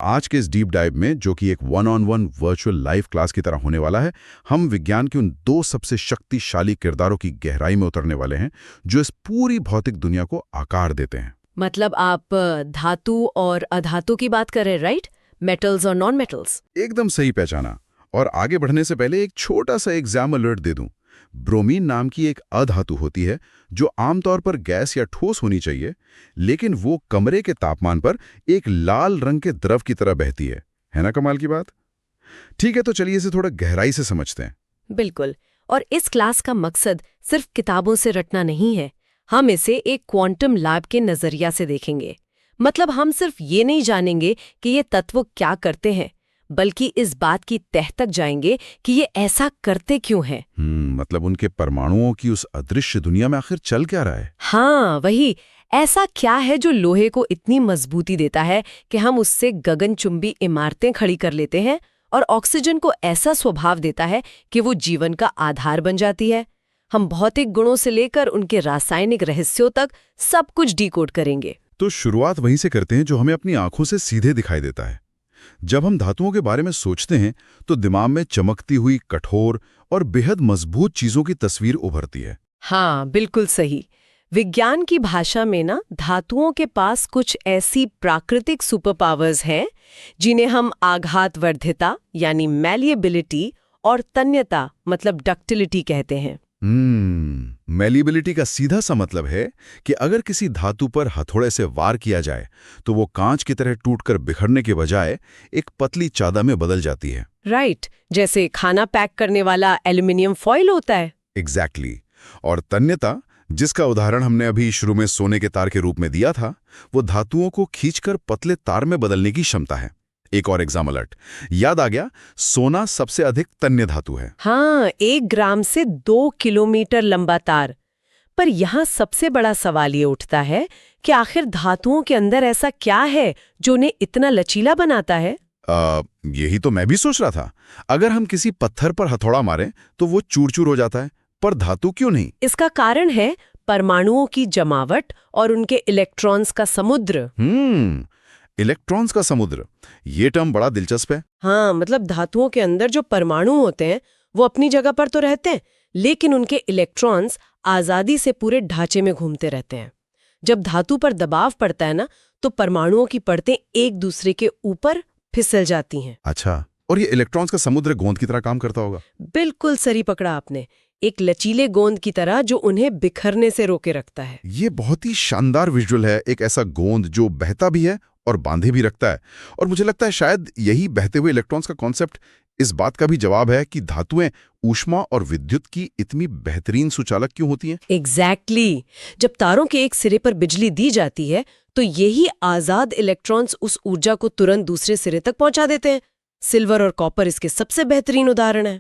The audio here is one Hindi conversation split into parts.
आज के इस डीप डाइव में, जो कि एक one on one virtual live class की तरह होने वाला है, हम विज्ञान के उन दो सबसे शक्तिशाली किरदारों की गहराई में उतरने वाले हैं जो इस पूरी भौतिक दुनिया को आकार देते हैं। मतलब आप धातु और अधातु की बात कर रहे हैं, राइट? मेटल्स और नॉन मेटल्स। एकदम सही पहचाना। और आगे बढ़ने से पहले एक छोटा सा एग्जाम अलर्ट दे दूं। ब्रोमीन नाम की एक अधातु होती है जो आमतौर पर गैस या ठोस होनी चाहिए, लेकिन वो कमरे के तापमान पर एक लाल रंग के द्रव की तरह बहती है ना कमाल की बात? ठीक है, तो चलिए इसे थोड़ा गहराई से समझते हैं। बिल्कुल। और इस क्लास का मकसद सिर्फ किताबों से रटना नहीं है, हम इसे एक क्वांटम लैब के नजरिया से देखेंगे। मतलब हम सिर्फ ये नहीं जानेंगे कि ये तत्व क्या करते हैं, बल्कि इस बात की तह तक जाएंगे कि ये ऐसा करते क्यों हैं। मतलब उनके परमाणुओं की उस अदृश्य दुनिया में आखिर चल क्या रहा है? हाँ, वही। ऐसा क्या है जो लोहे को इतनी मजबूती देता है कि हम उससे गगनचुंबी इमारतें खड़ी कर लेते हैं, और ऑक्सीजन को ऐसा स्वभाव देता है कि वो जीवन का आधार बन जाती है। हम भौतिक गुणों से लेकर उनके रासायनिक रहस्यों तक सब कुछ डिकोड करेंगे। तो शुरुआत वहीं से करते हैं जो हमें अपनी आंखों से सीधे दिखाई देता है। जब हम धातुओं के बारे में सोचते हैं तो दिमाग में चमकती हुई, कठोर और बेहद मजबूत चीजों की तस्वीर उभरती है। हाँ, बिल्कुल सही। विज्ञान की भाषा में ना, धातुओं के पास कुछ ऐसी प्राकृतिक सुपर पावर्स हैं जिन्हें हम आघातवर्धिता यानी मैलिएबिलिटी और तन्यता मतलब डक्टिलिटी कहते हैं। मैलिएबिलिटी का सीधा सा मतलब है कि अगर किसी धातु पर हथौड़े से वार किया जाए तो वो कांच की तरह टूटकर बिखरने के बजाय एक पतली चादर में बदल जाती है। राइट, जैसे खाना पैक करने वाला एल्यूमिनियम फॉइल होता है। एग्जैक्टली। और तन्यता, जिसका उदाहरण हमने अभी शुरू में सोने के तार के रूप में दिया था, वो धातुओं को खींचकर पतले तार में बदलने की क्षमता है। एक और एग्जाम अलर्ट याद आ गया, सोना सबसे अधिक तन्य धातु है। हाँ, 1 ग्राम से 2 किलोमीटर लंबा तार। पर यहाँ सबसे बड़ा सवाल ये उठता है कि आखिर धातुओं के अंदर ऐसा क्या है जो उन्हें इतना लचीला बनाता है? यही तो मैं भी सोच रहा था। अगर हम किसी पत्थर पर हथौड़ा मारें तो वो चूर-चूर हो जाता है, पर धातु क्यों नहीं? इसका कारण है परमाणुओं की जमावट और उनके इलेक्ट्रॉन्स का समुद्र। इलेक्ट्रॉन्स का समुद्र, ये टर्म बड़ा दिलचस्प है। हाँ, मतलब धातुओं के अंदर जो परमाणु होते हैं वो अपनी जगह पर तो रहते हैं, लेकिन उनके इलेक्ट्रॉन्स आजादी से पूरे ढांचे में घूमते रहते हैं। जब धातु पर दबाव पड़ता है ना, तो परमाणुओं की परतें एक दूसरे के ऊपर फिसल जाती हैं। अच्छा, और ये इलेक्ट्रॉन्स का समुद्र गोंद की तरह काम करता होगा? बिल्कुल सही पकड़ा आपने। एक लचीले गोंद की तरह जो उन्हें बिखरने से रोके रखता है। ये बहुत ही शानदार विजुअल है, एक ऐसा गोंद जो बहता भी है और बांधे भी रखता है। और मुझे लगता है शायद यही बहते हुए इलेक्ट्रॉन्स का कॉन्सेप्ट इस बात का भी जवाब है कि धातुएं ऊष्मा और विद्युत की इतनी बेहतरीन सुचालक क्यों होती हैं। एग्जैक्टली। जब तारों के एक सिरे पर बिजली दी जाती है तो यही आजाद इलेक्ट्रॉन्स उस ऊर्जा को तुरंत दूसरे सिरे तक पहुंचा देते हैं। सिल्वर और कॉपर इसके सबसे बेहतरीन उदाहरण है।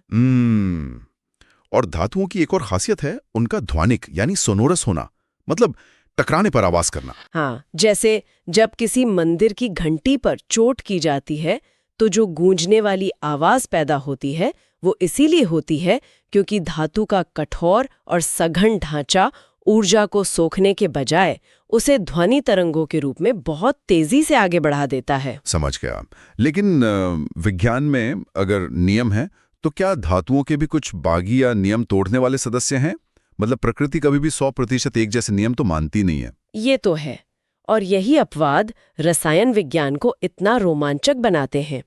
और धातुओं की एक और खासियत है उनका ध्वनिक यानी सोनोरस होना, मतलब टकराने पर आवाज करना। हाँ, जैसे जब किसी मंदिर की घंटी पर चोट की जाती है तो जो गूंजने वाली आवाज पैदा होती है वो इसीलिए होती है क्योंकि धातु का कठोर और सघन ढांचा ऊर्जा को सोखने के बजाय उसे ध्वनि तरंगों के रूप में बहुत तेजी से आगे बढ़ा देता है। समझ गया। लेकिन विज्ञान में अगर नियम है तो क्या धातुओं के भी कुछ बागी या नियम तोड़ने वाले सदस्य हैं? मतलब प्रकृति कभी भी 100% एक जैसे नियम तो मानती नहीं है। ये तो है, और यही अपवाद रसायन विज्ञान को इतना रोमांचक बनाते हैं।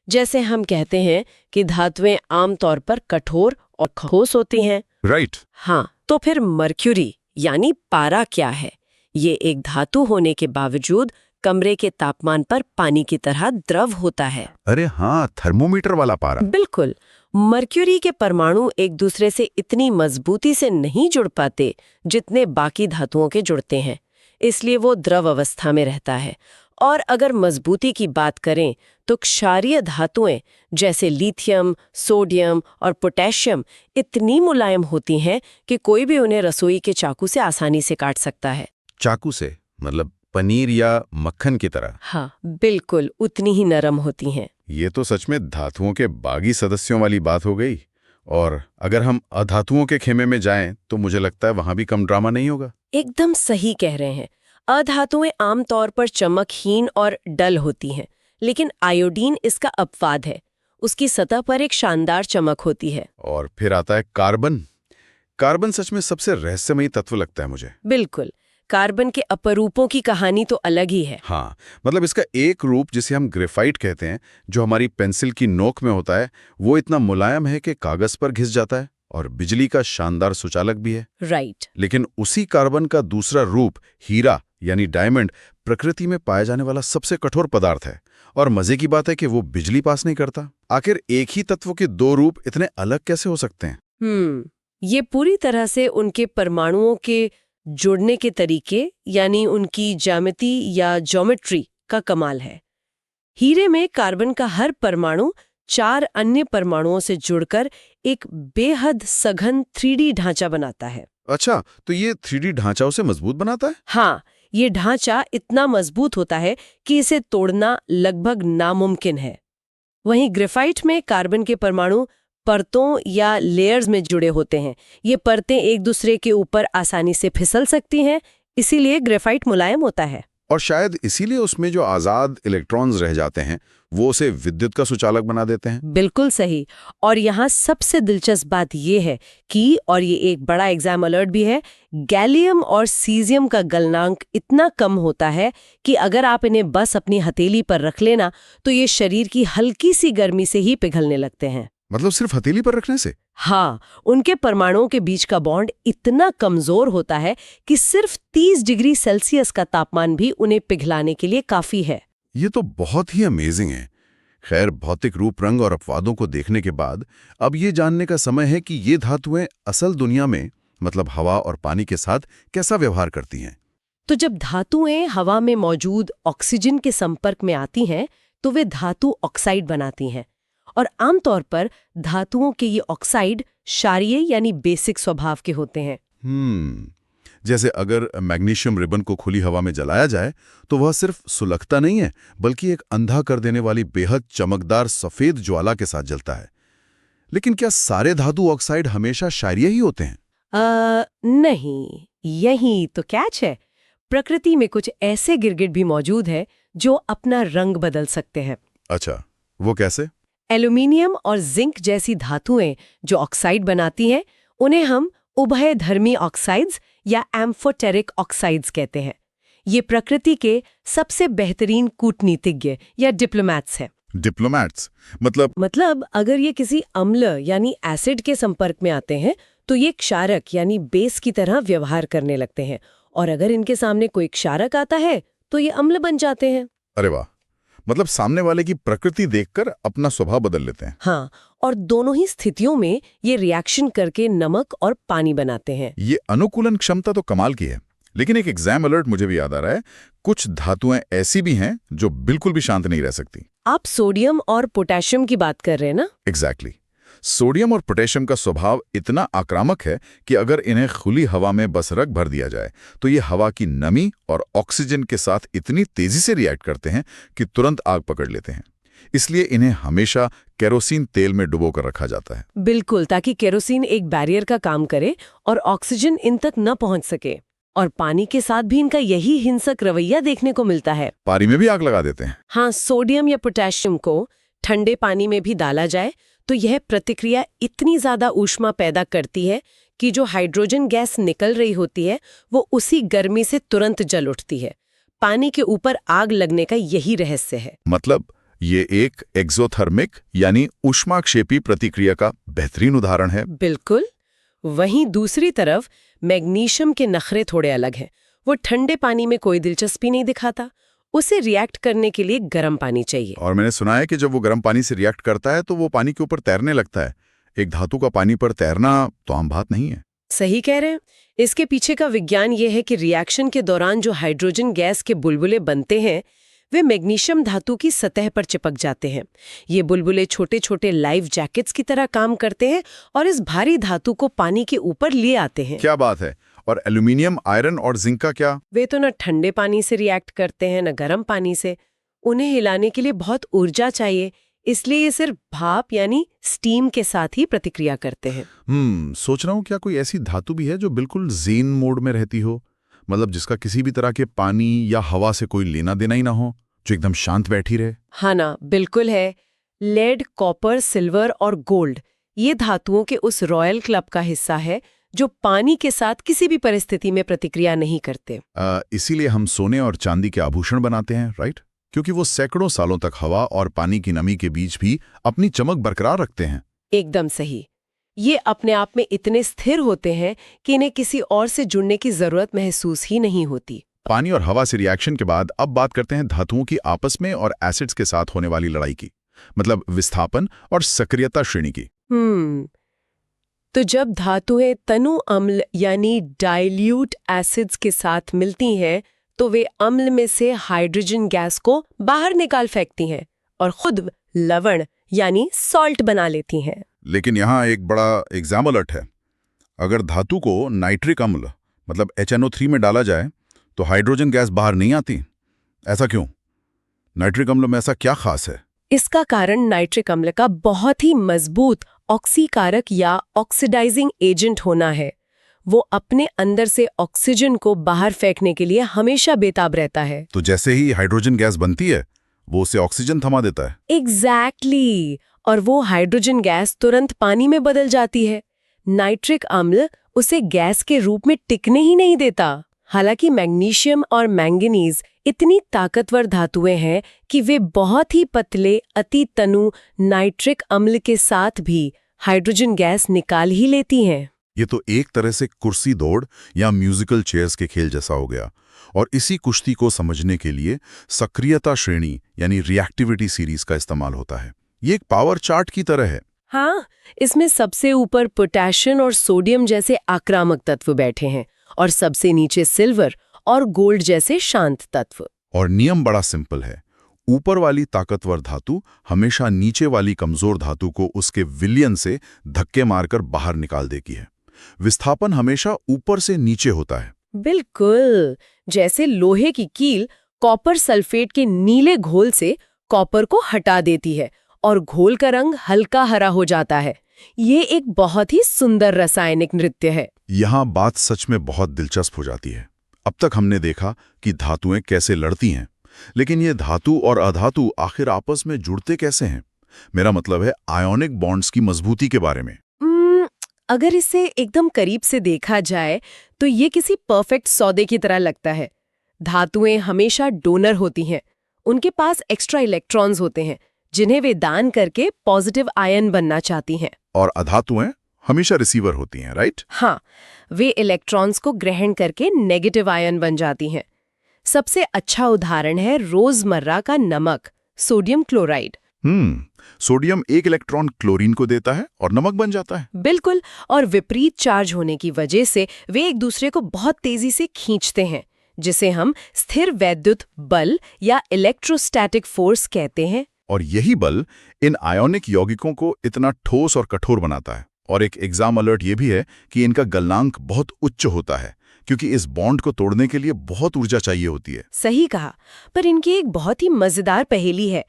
जैसे हम कहते हैं कि धातुएं आमतौर पर कठोर और ठोस होती हैं। राइट। हाँ, तो फिर मर्क्यूरी यानी पारा क्या है? ये एक धातु होने के बावजूद कमरे के तापमान पर पानी की तरह द्रव होता है। अरे हाँ, थर्मोमीटर वाला पारा। बिल्कुल। मर्क्यूरी के परमाणु एक दूसरे से इतनी मजबूती से नहीं जुड़ पाते जितने बाकी धातुओं के जुड़ते हैं, इसलिए वो द्रव अवस्था में रहता है। और अगर मजबूती की बात करें तो क्षारीय धातुएं जैसे लिथियम, सोडियम और पोटेशियम इतनी मुलायम होती हैं कि कोई भी उन्हें रसोई के चाकू से आसानी से काट सकता है। चाकू से मतलब पनीर या मक्खन की तरह? हाँ, बिल्कुल उतनी ही नरम होती हैं। ये तो सच में धातुओं के बागी सदस्यों वाली बात हो गई। और अगर हम अधातुओं के खेमे में जाएं तो मुझे लगता है वहां भी कम ड्रामा नहीं होगा। एकदम सही कह रहे हैं। अधातुएं आमतौर पर चमकहीन और डल होती हैं, लेकिन आयोडीन इसका अपवाद है। उसकी सतह पर एक शानदार चमक होती है। और फिर आता है कार्बन। कार्बन सच में सबसे रहस्यमयी तत्व लगता है मुझे। बिल्कुल, कार्बन के अपरूपों की कहानी तो अलग ही है। हाँ, मतलब इसका एक रूप जिसे हम ग्रेफाइट कहते हैं, जो हमारी पेंसिल की नोक में होता है, वो इतना मुलायम है कि कागज पर घिस जाता है और बिजली का शानदार सुचालक भी है। राइट। लेकिन उसी कार्बन का दूसरा रूप हीरा यानी डायमंड प्रकृति में पाया जाने वाला सबसे कठोर पदार्थ है। और मजे की बात है कि वो बिजली पास नहीं करता। आखिर एक ही तत्व के दो रूप इतने अलग कैसे हो सकते हैं? ये पूरी तरह से उनके परमाणुओं के जुड़ने के तरीके यानी उनकी ज्यामिति या ज्योमेट्री का कमाल है। हीरे में कार्बन का हर परमाणु 4 अन्य परमाणुओं से जुड़कर एक बेहद सघन 3D ढांचा बनाता है। अच्छा, तो ये 3D ढांचा उसे मजबूत बनाता है? हाँ, ये ढांचा इतना मजबूत होता है कि इसे तोड़ना लगभग नामुमकिन है। वहीं ग्रेफाइट में कार्बन के परमाणु परतों या लेयर्स में जुड़े होते हैं। ये परतें एक दूसरे के ऊपर आसानी से फिसल सकती हैं, इसीलिए ग्रेफाइट मुलायम होता है। और शायद इसीलिए उसमें जो आजाद इलेक्ट्रॉन्स रह जाते हैं वो उसे विद्युत का सुचालक बना देते हैं। बिल्कुल सही। और यहाँ सबसे दिलचस्प बात ये है कि, और ये एक बड़ा एग्जाम अलर्ट भी है, गैलियम और सीजियम का गलनांक इतना कम होता है कि अगर आप इन्हें बस अपनी हथेली पर रख लेना तो ये शरीर की हल्की सी गर्मी से ही पिघलने लगते हैं। मतलब सिर्फ हथेली पर रखने से? हाँ, उनके परमाणुओं के बीच का बॉन्ड इतना कमजोर होता है कि सिर्फ 30 डिग्री सेल्सियस का तापमान भी उन्हें पिघलाने के लिए काफी है। ये तो बहुत ही अमेजिंग है। खैर, भौतिक रूप, रंग और अपवादों को देखने के बाद अब ये जानने का समय है कि ये धातुएं असल दुनिया में, मतलब हवा और पानी के साथ कैसा व्यवहार करती हैं। तो जब धातुएं हवा में मौजूद ऑक्सीजन के संपर्क में आती हैं तो वे धातु ऑक्साइड बनाती हैं। और आमतौर पर धातुओं के ये ऑक्साइड क्षारीय यानी बेसिक स्वभाव के होते हैं। जैसे अगर मैग्नीशियम रिबन को खुली हवा में जलाया जाए तो वह सिर्फ सुलगता नहीं है, बल्कि एक अंधा कर देने वाली बेहद चमकदार सफेद ज्वाला के साथ जलता है। लेकिन क्या सारे धातु ऑक्साइड हमेशा क्षारीय ही होते हैं? नहीं, यही तो कैच है। प्रकृति में कुछ ऐसे गिरगिट भी मौजूद है जो अपना रंग बदल सकते हैं। अच्छा, वो कैसे? एल्यूमिनियम और जिंक जैसी धातुएं जो ऑक्साइड बनाती हैं, उन्हें हम उभयधर्मी ऑक्साइड्स या एम्फोटेरिक ऑक्साइड्स कहते हैं। ये प्रकृति के सबसे बेहतरीन कूटनीतिज्ञ या डिप्लोमैट्स हैं। डिप्लोमैट्स मतलब अगर ये किसी अम्ल यानी एसिड के संपर्क में आते हैं तो ये क्षारक यानी बेस की तरह व्यवहार करने लगते हैं, और अगर इनके सामने कोई क्षारक आता है तो ये अम्ल बन जाते हैं। अरे वाह, मतलब सामने वाले की प्रकृति देखकर अपना स्वभाव बदल लेते हैं। हाँ, और दोनों ही स्थितियों में ये रिएक्शन करके नमक और पानी बनाते हैं। ये अनुकूलन क्षमता तो कमाल की है। लेकिन एक एग्जाम अलर्ट मुझे भी याद आ रहा है, कुछ धातुएं ऐसी भी हैं जो बिल्कुल भी शांत नहीं रह सकती। आप सोडियम और पोटेशियम की बात कर रहे हैं ना? एग्जैक्टली। सोडियम और पोटेशियम का स्वभाव इतना आक्रामक है कि अगर इन्हें खुली हवा में बस रख भर दिया जाए तो ये हवा की नमी और ऑक्सीजन के साथ इतनी तेजी से रिएक्ट करते हैं कि तुरंत आग पकड़ लेते हैं। इसलिए इन्हें हमेशा केरोसिन तेल में डुबोकर रखा जाता है। बिल्कुल, ताकि केरोसिन एक बैरियर का काम करे और ऑक्सीजन इन तक न पहुंच सके। और पानी के साथ भी इनका यही हिंसक रवैया देखने को मिलता है। पानी में भी आग लगा देते हैं। हाँ, सोडियम या पोटेशियम को ठंडे पानी में भी डाला जाए तो यह प्रतिक्रिया इतनी ज्यादा ऊष्मा पैदा करती है कि जो हाइड्रोजन गैस निकल रही होती है वो उसी गर्मी से तुरंत जल उठती है। पानी के ऊपर आग लगने का यही रहस्य है। मतलब ये एक एक्सोथर्मिक यानी ऊष्माक्षेपी प्रतिक्रिया का बेहतरीन उदाहरण है। बिल्कुल। वहीं दूसरी तरफ मैग्नीशियम के नखरे थोड़े अलग हैं। वो ठंडे पानी में कोई दिलचस्पी नहीं दिखाता। उसे रिएक्ट करने के लिए गर्म पानी चाहिए। और मैंने सुना है कि जब वो गर्म पानी से रिएक्ट करता है तो वो पानी के ऊपर तैरने लगता है। एक धातु का पानी पर तैरना तो आम बात नहीं है। सही कह रहे हैं। इसके पीछे का विज्ञान ये है कि रिएक्शन के दौरान जो हाइड्रोजन गैस के बुलबुले बनते हैं वे मैग्नीशियम धातु की सतह पर चिपक जाते हैं। ये बुलबुले छोटे छोटे लाइफ जैकेट्स की तरह काम करते हैं और इस भारी धातु को पानी के ऊपर ले आते हैं। क्या बात है। और एल्यूमिनियम, आयरन और जिंक का क्या? वे तो न ठंडे पानी से रिएक्ट करते हैं न गर्म पानी से। उन्हें हिलाने के लिए बहुत ऊर्जा चाहिए, इसलिए ये सिर्फ भाप यानी स्टीम के साथ ही प्रतिक्रिया करते हैं। सोच रहा हूँ क्या कोई ऐसी धातु भी है जो बिल्कुल ज़ेन मोड में रहती हो, मतलब जिसका किसी भी तरह के पानी या हवा से कोई लेना देना ही ना हो, जो एकदम शांत बैठी रहे? हाँ ना, बिल्कुल है। लेड, कॉपर, सिल्वर और गोल्ड ये धातुओं के उस रॉयल क्लब का हिस्सा है जो पानी के साथ किसी भी परिस्थिति में प्रतिक्रिया नहीं करते। इसीलिए हम सोने और चांदी के आभूषण बनाते हैं, राइट? क्योंकि वो सैकड़ों सालों तक हवा और पानी की नमी के बीच भी अपनी चमक बरकरार रखते हैं। एकदम सही। ये अपने आप में इतने स्थिर होते हैं कि इन्हें किसी और से जुड़ने की जरूरत महसूस ही नहीं होती। पानी और हवा से रिएक्शन के बाद अब बात करते हैं धातुओं की आपस में और एसिड्स के साथ होने वाली लड़ाई की, मतलब विस्थापन और सक्रियता श्रेणी की। तो जब धातुएं तनु अम्ल यानी डाइल्यूट एसिड्स के साथ मिलती हैं तो वे अम्ल में से हाइड्रोजन गैस को बाहर निकाल फेंकती हैं और खुद लवण यानी सॉल्ट बना लेती हैं। लेकिन यहाँ एक बड़ा एग्जाम अलर्ट है। अगर धातु को नाइट्रिक अम्ल मतलब HNO3 में डाला जाए तो हाइड्रोजन गैस बाहर नहीं आती। ऐसा क्यों? नाइट्रिक अम्ल में ऐसा क्या खास है? इसका कारण नाइट्रिक अम्ल का बहुत ही मजबूत ऑक्सीकारक या ऑक्सीडाइजिंग एजेंट होना है। वो अपने अंदर से ऑक्सीजन को बाहर फेंकने के लिए हमेशा बेताब रहता है। तो जैसे ही हाइड्रोजन गैस बनती है वो उसे ऑक्सीजन थमा देता है। एग्जैक्टली। और वो हाइड्रोजन गैस तुरंत पानी में बदल जाती है। नाइट्रिक अम्ल उसे गैस के रूप में टिकने ही नहीं देता। हालांकि मैग्नीशियम और मैंगनीज इतनी ताकतवर धातुएं हैं कि वे बहुत ही पतले अति तनु नाइट्रिक अम्ल के साथ भी हाइड्रोजन गैस निकाल ही लेती हैं। ये तो एक तरह से कुर्सी दौड़ या म्यूजिकल चेयर्स के खेल जैसा हो गया। और इसी कुश्ती को समझने के लिए सक्रियता श्रेणी यानी रिएक्टिविटी सीरीज का इस्तेमाल होता है। ये एक पावर चार्ट की तरह है। हाँ, इसमें सबसे ऊपर पोटेशियम और सोडियम जैसे आक्रामक तत्व बैठे हैं और सबसे नीचे सिल्वर और गोल्ड जैसे शांत तत्व। और नियम बड़ा सिंपल है। ऊपर वाली ताकतवर धातु हमेशा नीचे वाली कमजोर धातु को उसके विलयन से धक्के मारकर बाहर निकाल देती है। विस्थापन हमेशा ऊपर से नीचे होता है। बिल्कुल, जैसे लोहे की कील कॉपर सल्फेट के नीले घोल से कॉपर को हटा देती है और घोल का रंग हल्का हरा हो जाता है। ये एक बहुत ही सुंदर रासायनिक नृत्य है। यहाँ बात सच में बहुत दिलचस्प हो जाती है। अब तक हमने देखा कि धातुएं कैसे लड़ती हैं, लेकिन ये धातु और अधातु आखिर आपस में जुड़ते कैसे हैं? मेरा मतलब है आयोनिक बॉन्ड्स की मजबूती के बारे में। अगर इसे एकदम करीब से देखा जाए तो ये किसी परफेक्ट सौदे की तरह लगता है। धातुएं हमेशा डोनर होती हैं। उनके पास एक्स्ट्रा इलेक्ट्रॉन्स होते हैं जिन्हें वे दान करके पॉजिटिव आयन बनना चाहती हैं। और अधातुएं हमेशा रिसीवर होती हैं, राइट? हाँ, वे इलेक्ट्रॉन्स को ग्रहण करके नेगेटिव आयन बन जाती हैं। सबसे अच्छा उदाहरण है रोजमर्रा का नमक, सोडियम क्लोराइड। सोडियम एक इलेक्ट्रॉन क्लोरीन को देता है और नमक बन जाता है। बिल्कुल, और विपरीत चार्ज होने की वजह से वे एक दूसरे को बहुत तेजी से खींचते हैं, जिसे हम स्थिर वैद्युत बल या इलेक्ट्रोस्टैटिक फोर्स कहते हैं। और यही बल इन आयोनिक यौगिकों को इतना ठोस और कठोर बनाता है। और एक एग्जाम अलर्ट ये भी है कि इनका गलनांक बहुत उच्च होता है, क्योंकि इस बॉन्ड को तोड़ने के लिए बहुत ऊर्जा चाहिए होती है। सही कहा, पर इनकी एक बहुत ही मजेदार पहेली है।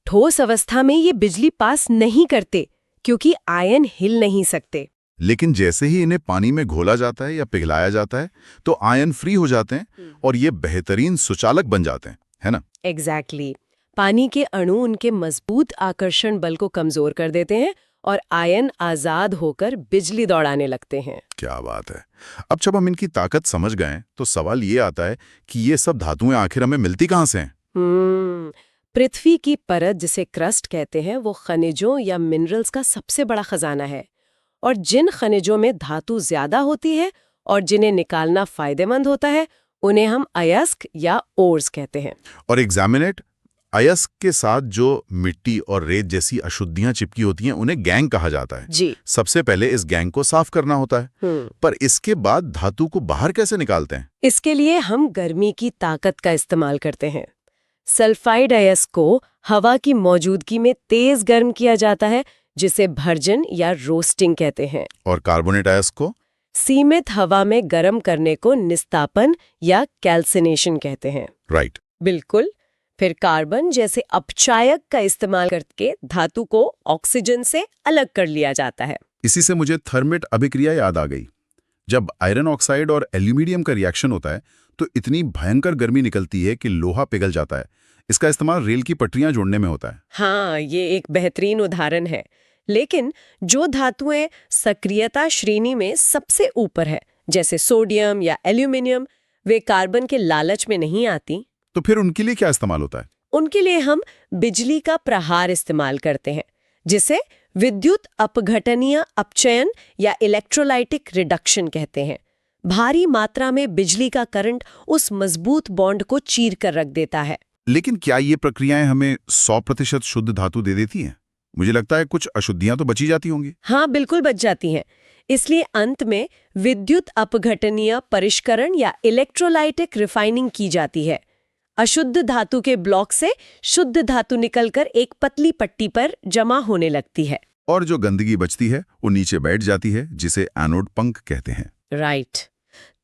ठोस अवस्था में ये बिजली पास नहीं करते क्योंकि आयन हिल नहीं सकते। लेकिन जैसे ही इन्हें पानी में घोला जाता है या पिघलाया जाता है तो आयन फ्री हो जाते हैं और ये बेहतरीन सुचालक बन जाते हैं, है ना? एग्जैक्टली। पानी के अणु उनके मजबूत आकर्षण बल को कमजोर कर देते हैं और आयन आजाद होकर बिजली दौड़ाने लगते हैं। क्या बात है। अब जब हम इनकी ताकत समझ गए तो सवाल ये आता है कि ये सब धातुएं आखिर हमें मिलती कहाँ से हैं? पृथ्वी की परत, जिसे क्रस्ट कहते हैं, वो खनिजों या मिनरल्स का सबसे बड़ा खजाना है। और जिन खनिजों में धातु ज्यादा होती है और जिन्हें निकालना फायदेमंद होता है उन्हें हम अयस्क या ओर्स कहते हैं। और एग्जामिनेट, अयस्क के साथ जो मिट्टी और रेत जैसी अशुद्धियां चिपकी होती हैं उन्हें गैंग कहा जाता है। जी। सबसे पहले इस गैंग को साफ करना होता है। पर इसके बाद धातु को बाहर कैसे निकालते हैं? इसके लिए हम गर्मी की ताकत का इस्तेमाल करते हैं। सल्फाइड अयस्क को हवा की मौजूदगी में तेज गर्म किया जाता है, जिसे भर्जन या रोस्टिंग कहते हैं। और कार्बोनेट अयस्क को? सीमित हवा में गर्म करने को निस्तापन या कैल्सिनेशन कहते हैं। राइट। बिल्कुल। फिर कार्बन जैसे अपचायक का इस्तेमाल करके धातु को ऑक्सीजन से अलग कर लिया जाता है। इसी से मुझे थर्मेट अभिक्रिया याद आ गई। जब आयरन ऑक्साइड और एल्यूमिनियम का रिएक्शन होता है तो इतनी भयंकर गर्मी निकलती है कि लोहा पिघल जाता है। इसका इस्तेमाल रेल की पटरियां जोड़ने में होता है। हाँ, ये एक बेहतरीन उदाहरण है। लेकिन जो धातुएं सक्रियता श्रेणी में सबसे ऊपर है, जैसे सोडियम या एल्यूमिनियम, वे कार्बन के लालच में नहीं आती। तो फिर उनके लिए क्या इस्तेमाल होता है? उनके लिए हम बिजली का प्रहार इस्तेमाल करते हैं, जिसे विद्युत अपघटनीय अपचयन या इलेक्ट्रोलाइटिक रिडक्शन कहते हैं। भारी मात्रा में बिजली का करंट उस मजबूत बॉन्ड को चीर कर रख देता है। लेकिन क्या ये प्रक्रियाएं हमें 100% शुद्ध धातु दे देती हैं? मुझे लगता है कुछ अशुद्धियां तो बची जाती होंगी। हाँ, बिल्कुल बच जाती हैं। इसलिए अंत में विद्युत अपघटनीय परिष्करण या इलेक्ट्रोलाइटिक रिफाइनिंग की जाती है। अशुद्ध धातु के ब्लॉक से शुद्ध धातु निकलकर एक पतली पट्टी पर जमा होने लगती है। और जो गंदगी बचती है वो नीचे बैठ जाती है, जिसे एनोड पंख कहते हैं। राइट।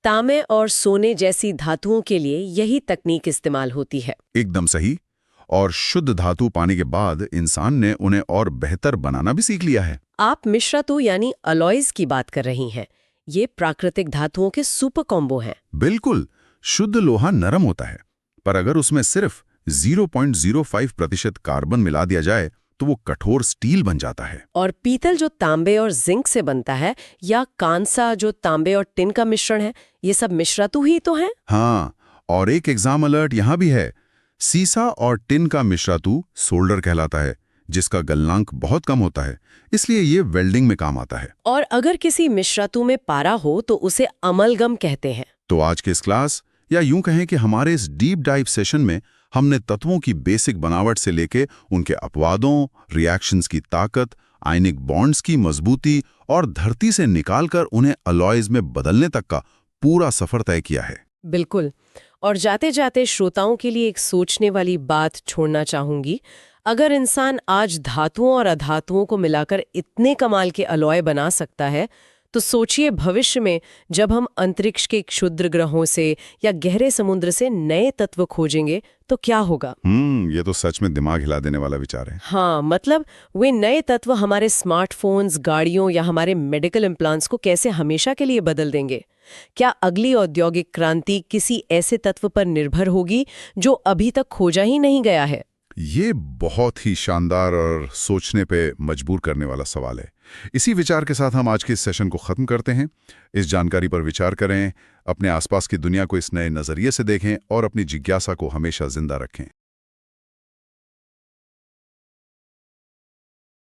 तांबे और सोने जैसी धातुओं के लिए यही तकनीक इस्तेमाल होती है। एकदम सही। और शुद्ध धातु पाने के बाद इंसान ने उन्हें और बेहतर बनाना भी सीख लिया है। आप मिश्रतु यानी अलॉयज की बात कर रही हैं। ये प्राकृतिक धातुओं के सुपर कॉम्बो हैं। बिल्कुल। शुद्ध लोहा नरम होता है, पर अगर उसमें सिर्फ 0.05% कार्बन मिला दिया जाए तो वो कठोर स्टील बन जाता है। और पीतल जो तांबे और जिंक से बनता है, या कांसा जो तांबे और टिन का मिश्रण है, ये सब मिश्रतु ही तो हैं। हाँ, और एक एग्जाम अलर्ट यहाँ भी है। सीसा और टिन का मिश्रतु सोल्डर कहलाता है, जिसका गलनांक बहुत कम होता है, इसलिए ये वेल्डिंग में काम आता है। और अगर किसी मिश्रतु में पारा हो तो उसे अमलगम कहते हैं। तो आज के इस क्लास, या यूं कहें कि हमारे इस डीप डाइव सेशन में, हमने तत्वों की बेसिक बनावट से लेके उनके अपवादों, रिएक्शंस की ताकत, आयनिक बॉन्ड्स की मजबूती और धरती से निकालकर उन्हें अलॉयज में बदलने तक का पूरा सफर तय किया है। बिल्कुल। और जाते जाते श्रोताओं के लिए एक सोचने वाली बात छोड़ना चाहूंगी। अगर इंसान आज धातुओं और अधातुओं को मिलाकर इतने कमाल के अलॉय बना सकता है, तो सोचिए भविष्य में जब हम अंतरिक्ष के क्षुद्र ग्रहों से या गहरे समुद्र से नए तत्व खोजेंगे तो क्या होगा। ये तो सच में दिमाग हिला देने वाला विचार है। हाँ, मतलब वे नए तत्व हमारे स्मार्टफोन्स, गाड़ियों या हमारे मेडिकल इम्प्लांट्स को कैसे हमेशा के लिए बदल देंगे। क्या अगली औद्योगिक क्रांति किसी ऐसे तत्व पर निर्भर होगी जो अभी तक खोजा ही नहीं गया है? ये बहुत ही शानदार और सोचने पे मजबूर करने वाला सवाल है। इसी विचार के साथ हम आज के इस सेशन को खत्म करते हैं। इस जानकारी पर विचार करें, अपने आसपास की दुनिया को इस नए नजरिए से देखें और अपनी जिज्ञासा को हमेशा जिंदा रखें।